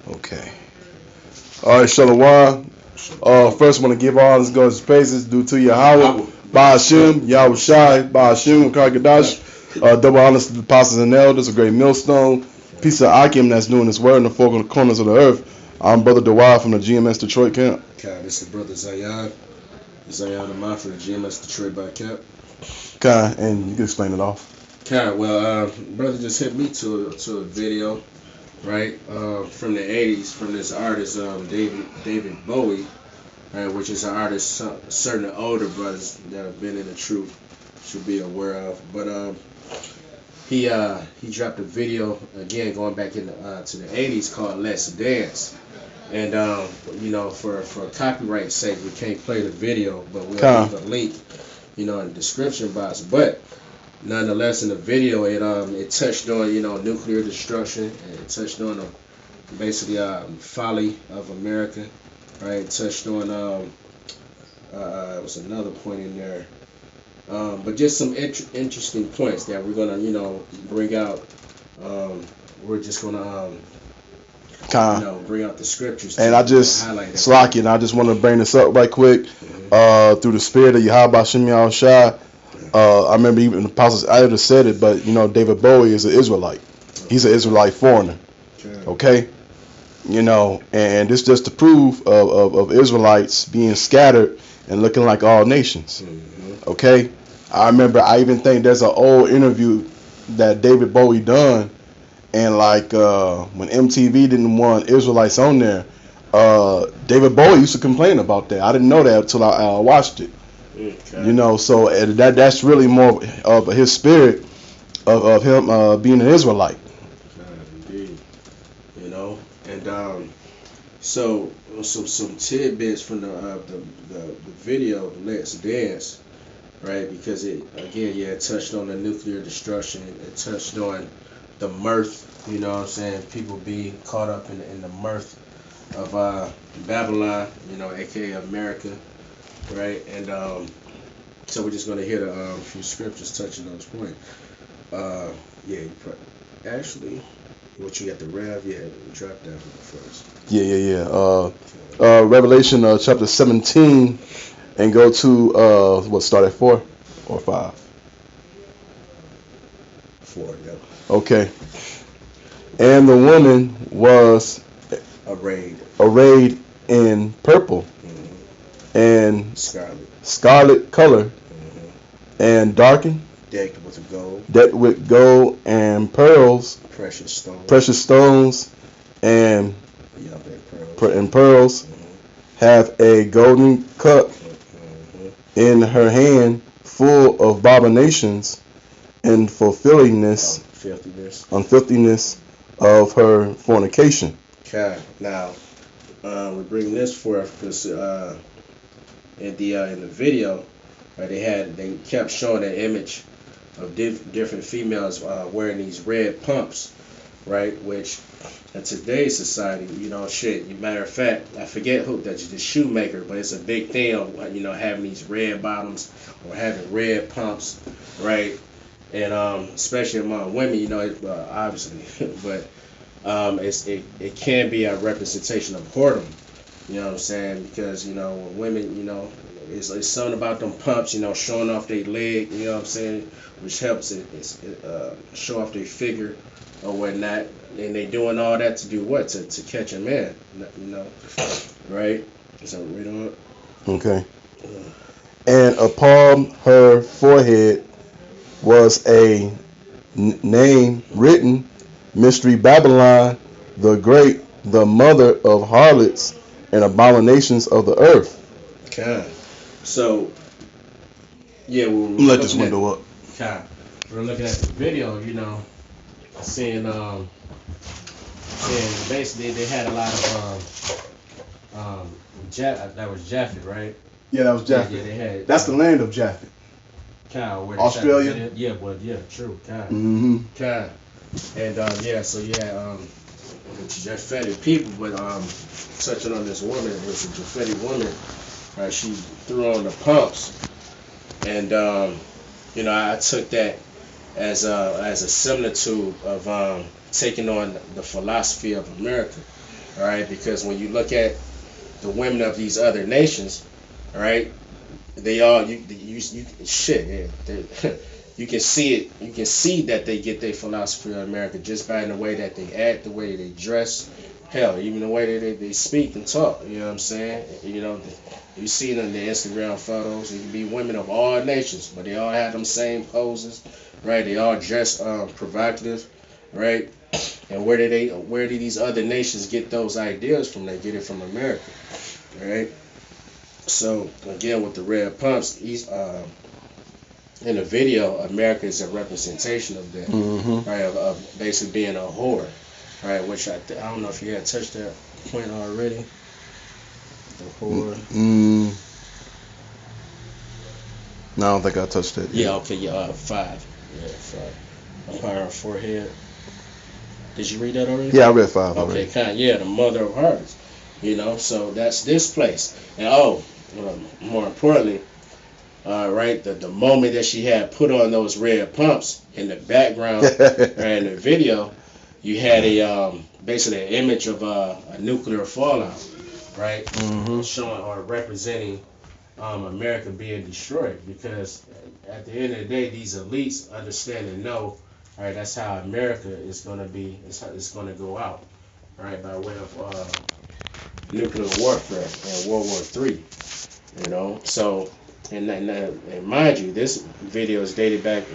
Okay. All right, Shalom. First, I want to give all this God's praises due to Yahweh, Ba'ashem, Yahweh Shai, Ba'ashem, Kagadash. Double honors to the apostles and elders, a great millstone, piece of Akim that's doing his word in the four corners of the earth. I'm Brother Dewey from the GMS Detroit camp. This is Brother Zion Amon from the GMS Detroit by camp. And you can explain it off. Well, brother just hit me to a video, right, from the 80s, from this artist, David Bowie, right, which is an artist certain older brothers that have been in the truth should be aware of. But he dropped a video, again, going back to the 80s, called Let's Dance. And, for copyright sake, we can't play the video, but we'll leave a link, in the description box. But nonetheless, in the video, it touched on, nuclear destruction. It touched on basically folly of America, right? It touched on, it was another point in there. But just some interesting points that we're going to, bring out. We're just going to, bring out the scriptures. And I just, Slacky, and I just want to bring this up right quick. Through the spirit of Yahweh Shem Yahweh Shai. I remember even the apostles, I just said it, but David Bowie is an Israelite. He's an Israelite foreigner. Okay? And this just to prove of Israelites being scattered and looking like all nations. Okay? I remember, I even think there's an old interview that David Bowie done, and when MTV didn't want Israelites on there, David Bowie used to complain about that. I didn't know that until I watched it. Okay. So that's really more of his spirit of him being an Israelite. Indeed. And so some tidbits from the video, Let's Dance, right? Because it touched on the nuclear destruction. It touched on the mirth, people being caught up in the mirth of Babylon, aka America, right? And so we're just going to hit a few scriptures touching those points. Actually, what you got the Rev? Yeah, drop that one first. Yeah. Revelation chapter 17, and go to start at 4 or 5? 4, yep. Okay. And the woman was arrayed in purple, and scarlet color, and darkened, decked with gold and pearls, precious stones, and pearls, have a golden cup in her hand, full of abominations and filthiness of her fornication. Okay, now we bring this forth because in the video, right, they kept showing an image of different females wearing these red pumps, right? Which in today's society, matter of fact, I forget who the shoemaker, but it's a big thing of having these red bottoms or having red pumps, right? And especially among women, obviously, but it can be a representation of whoredom. You know what I'm saying? Because when women, it's something about them pumps, showing off their leg. You know what I'm saying? Which helps it show off their figure or whatnot. And they doing all that to do what? To catch a man. Right? So read on. Okay. And upon her forehead was a name written, Mystery Babylon the Great, the mother of harlots and abominations of the earth. Okay. So, let this window up. Okay. We're looking at the video, seeing basically they had a lot of that was Japhet, right? Yeah, that was Japhet. Yeah, they had. That's the land of Japhet. Australia. True. Mm-hmm. And so you had Japhetic people, but touching on this woman, it was a Japhetic woman, right? She threw on the pumps, and I took that as a similitude of taking on the philosophy of America, All right, because when you look at the women of these other nations, all right, they all you shit. Yeah, you can see it. You can see that they get their philosophy of America just by the way that they act, the way they dress, hell, even the way that they speak and talk. You know what I'm saying? You know, you see it in the Instagram photos. It can be women of all nations, but they all have them same poses, right? They all dress provocative, right? And where do these other nations get those ideas from? They get it from America, right? So again, with the red pumps, he's in the video, America is a representation of that, right? Of basically being a whore, right? Which I don't know if you had touched that point already. The whore. No, I don't think I touched it. Yeah. Okay. Yeah. 5. Yeah. 5. Upon her forehead. Did you read that already? Yeah, I read 5 already. Okay. Kind. Yeah. The mother of harlots. You know. So that's this place. And more importantly. Right, the moment that she had put on those red pumps in the background, and the video, you had a basically an image of a nuclear fallout, right, showing or representing America being destroyed. Because at the end of the day, these elites understand and know, all right, that's how America is going to be. It's going to go out, right, by way of nuclear warfare in World War III. You know, so. And mind you, this video is dated back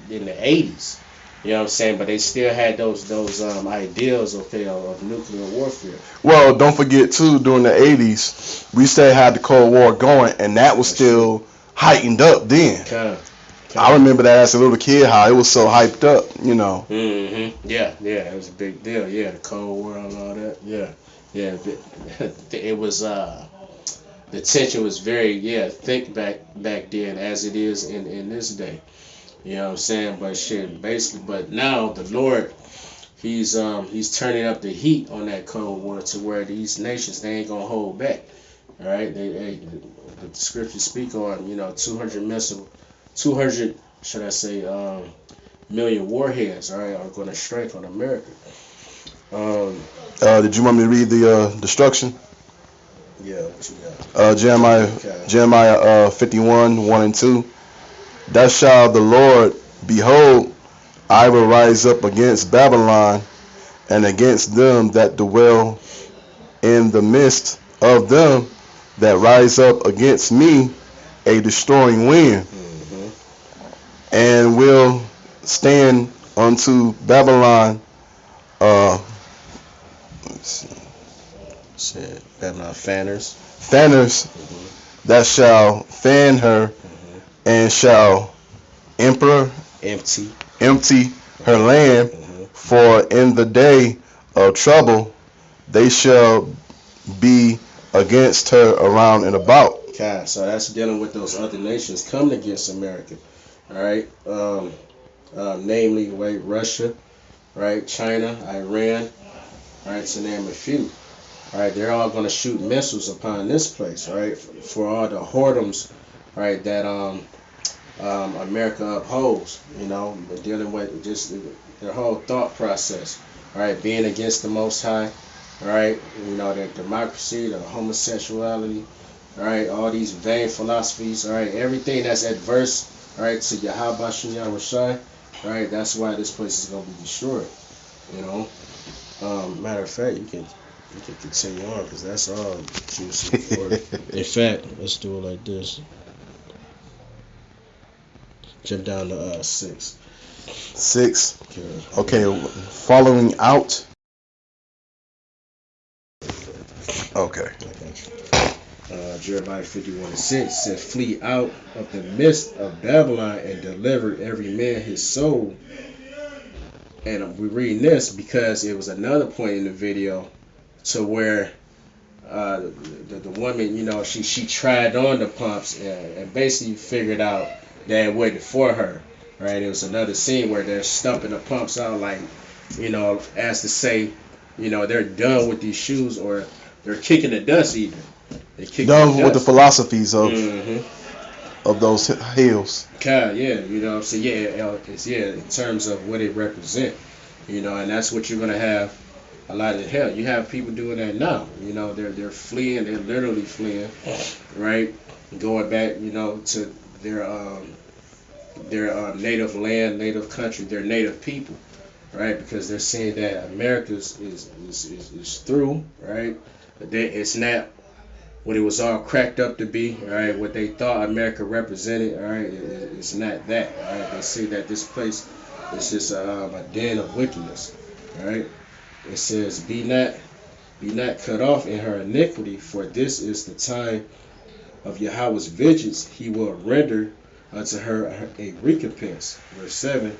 in the 80s. You know what I'm saying? But they still had those ideals of nuclear warfare. Well, don't forget too, during the 80s, we still had the Cold War going, and that was still heightened up then. I remember that as a little kid, how it was so hyped up, you know. Yeah, it was a big deal. Yeah, the Cold War and all that. Yeah. It was the tension was very thick back then, as it is in this day. You know what I'm saying? But shit, basically, but now the Lord, he's turning up the heat on that Cold War to where these nations, they ain't gonna hold back. All right, the scriptures speak on 200 should I say million warheads, all right, are gonna strike on America. Did you want me to read the destruction? Yeah, what you got? Jeremiah 51, 1 and 2. Thus shall the Lord, behold, I will rise up against Babylon, and against them that dwell in the midst of them that rise up against me, a destroying wind, and will stand unto Babylon. Babylon fanners. That shall fan her, and shall empty her land. For in the day of trouble they shall be against her around and about. Okay, so that's dealing with those other nations coming against America. All right, namely, Russia, right, China, Iran, all right, to name a few. All right, they're all going to shoot missiles upon this place, right, for all the whoredoms, right, that America upholds, but dealing with just their whole thought process, all right, being against the Most High, all right, the democracy, the homosexuality, all right, all these vain philosophies, all right, everything that's adverse, all right, to Yahweh Shem Yahushai, all right, that's why this place is going to be destroyed, Matter of fact, you can continue on because that's all juicy for it. In fact, let's do it like this. Jump down to 6. 6. Okay, following out. Okay. Jeremiah 51:6 said, "Flee out of the midst of Babylon and deliver every man his soul." And we're reading this because it was another point in the video to where the woman, she tried on the pumps and basically figured out that it wasn't for her, right? It was another scene where they're stumping the pumps out like, as to say, they're done with these shoes, or they're kicking the dust even. They're kicking done the with the dust. philosophies of those heels. God, yeah, so in terms of what it represents, and that's what you're gonna have A lot of hell, you have people doing that now. You know, they're fleeing. They're literally fleeing, right? Going back, you know, to their native land, native country, their native people, right? Because they're saying that America is through, right? That it's not what it was all cracked up to be, right? What they thought America represented, all right? It's not that, all right? They say that this place is just a den of wickedness, all right? It says, be not cut off in her iniquity, for this is the time of Yahweh's vengeance. He will render unto her a recompense. Verse 7,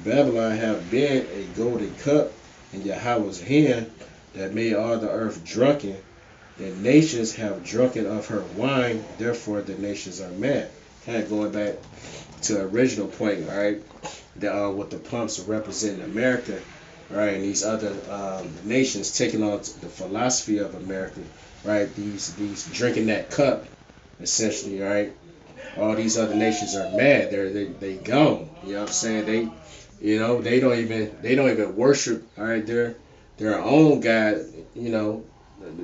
Babylon have been a golden cup in Yahweh's hand that made all the earth drunken. The nations have drunken of her wine, therefore the nations are mad. Kind of going back to the original point, all right? What the pumps represent America, right? And these other nations taking on the philosophy of America, right? These drinking that cup, essentially, right? All these other nations are mad. They gone. You know what I'm saying? They don't even worship, all right, their own God, you know,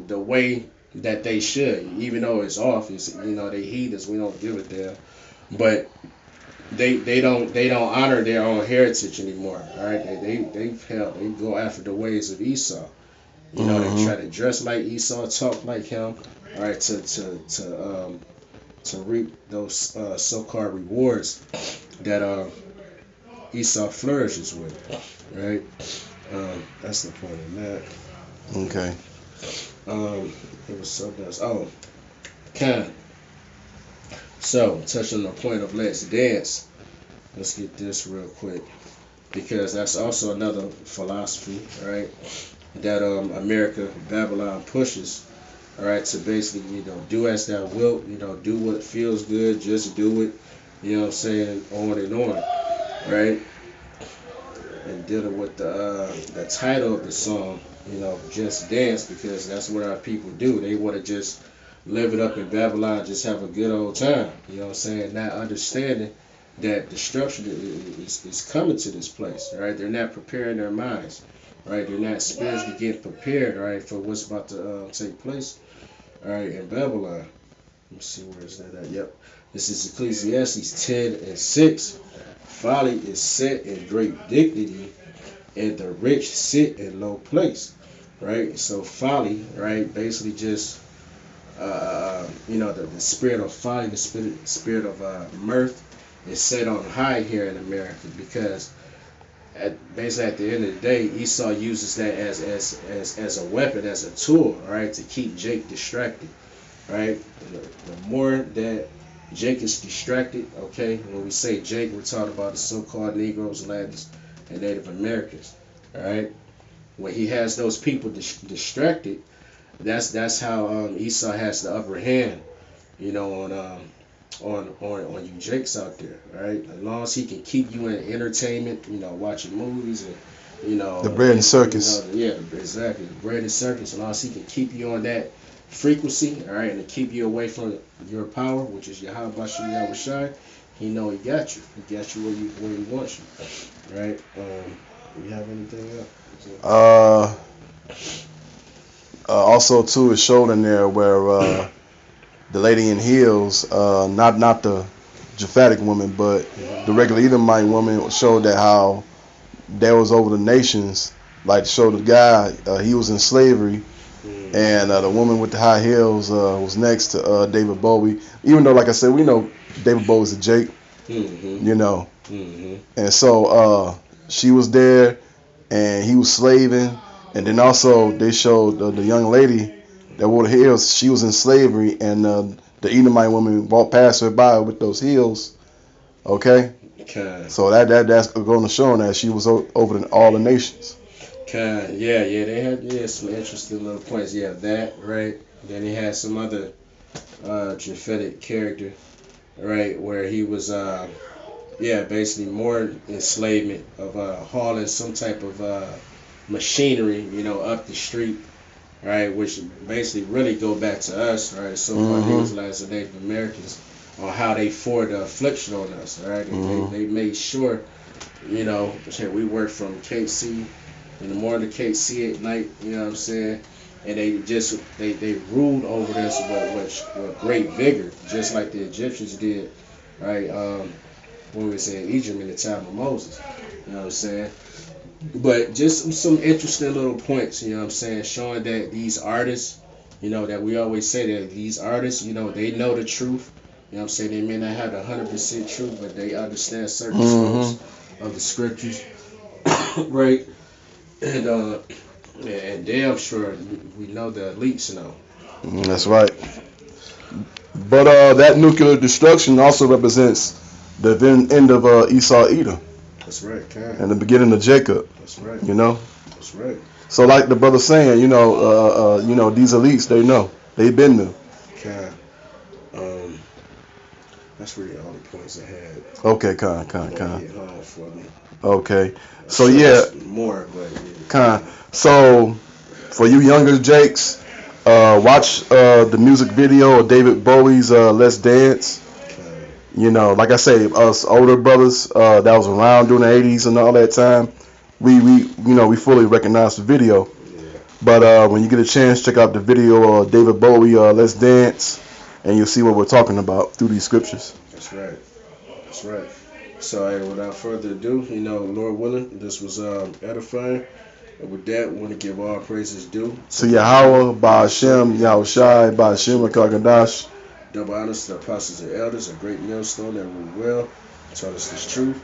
the way that they should, even though it's off. It's, you know, they heathens. We don't give a damn. But they don't honor their own heritage anymore. All right, they go after the ways of Esau. You know, they try to dress like Esau, talk like him. All right, to reap those so-called rewards that Esau flourishes with. Right. That's the point of that. Okay. It was something else. Oh, kind. So, touching on the point of let's dance. Let's get this real quick, because that's also another philosophy, right? That America, Babylon pushes, all right, to basically, you know, do as thou wilt, you know, do what feels good, just do it, you know what I'm saying, on and on, right? And dealing with the title of the song, you know, just dance, because that's what our people do. They want to just live it up in Babylon, just have a good old time, you know what I'm saying, not understanding that destruction is coming to this place, right? They're not preparing their minds, right? They're not spiritually getting prepared, right, for what's about to take place, all right, in Babylon. Let me see, where is that at? Yep. This is Ecclesiastes 10:6. Folly is set in great dignity, and the rich sit in low place, right? So folly, right, basically just, you know, the spirit of folly, the spirit of mirth is set on high here in America, because basically at the end of the day, Esau uses that as a weapon, as a tool, right, to keep Jake distracted, right? The more that Jake is distracted, okay, when we say Jake, we're talking about the so-called Negroes, Latins, and Native Americans, all right? When he has those people distracted, that's how Esau has the upper hand, you know, on you Jakes out there, right? As long as he can keep you in entertainment, you know, watching movies and, you know, the bread and circus. You know, yeah, exactly, the bread and circus. As long as he can keep you on that frequency, all right, and to keep you away from your power, which is Yahweh Bashem Yahweh Shai, he know he got you. He got you where he wants you, right? Do you have anything else? Also too, it showed in there where the lady in heels, not the Japhetic woman, but the regular Edomite woman, showed that how they was over the nations. Like, showed the guy, he was in slavery, and the woman with the high heels was next to David Bowie. Even though, like I said, we know David Bowie's a Jake, you know. And so she was there, and he was slaving. And then also they showed the young lady that wore the heels. She was in slavery, and the Edomite woman walked past her by with those heels. Okay. So that's going to show that she was over in all the nations. Yeah, they had some interesting little points. Yeah, that, right. Then he had some other Japhetic character, right, where he was basically more enslavement of hauling some type of machinery, you know, up the street, right, which basically really go back to us, right, so-called Israelites and Native Americans, on how they forward the affliction on us, right. They made sure, you know, we worked from KC In the morning, the cake, see at night. You know what I'm saying? And they ruled over this with great vigor, just like the Egyptians did, right? When we was in Egypt in the time of Moses. You know what I'm saying? But just some interesting little points, you know what I'm saying, showing that these artists, that we always say that these artists, they know the truth. You know what I'm saying? They may not have the 100% truth, but they understand certain scrolls of the scriptures, right? And damn sure we know the elites know. That's right. But that nuclear destruction also represents the end of Esau Edom. That's right, Khan. And the beginning of Jacob. That's right. That's right. So like the brother saying, these elites, they know. They've been there. Khan. That's really all the points I had. Okay, Khan. For me. Okay. So yeah. More, but yeah. Khan. So for you younger Jakes, watch the music video of David Bowie's "Let's Dance." Like I say, us older brothers that was around during the '80s and all that time, we fully recognize the video. Yeah. But when you get a chance, check out the video of David Bowie, "Let's Dance," and you'll see what we're talking about through these scriptures. That's right. That's right. So, hey, without further ado, Lord willing, this was edifying. And with that, we want to give all praises due to Yahweh, Ba'ashem, Yahushai, Ba'ashem, Kakadash. Double honors to the apostles and elders, a great millstone that ruled well, taught us this truth.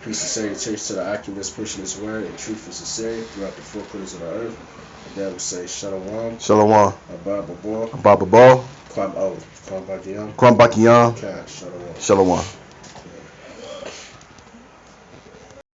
Peace and salutations to the occupants pushing this word and truth and sincerity throughout the four corners of the earth. And that will say Shalom. Shalom. Abba Ball. Abba Ball. Kwam Bakiyan. Kwam Bakiyan. Shalom. Shalom.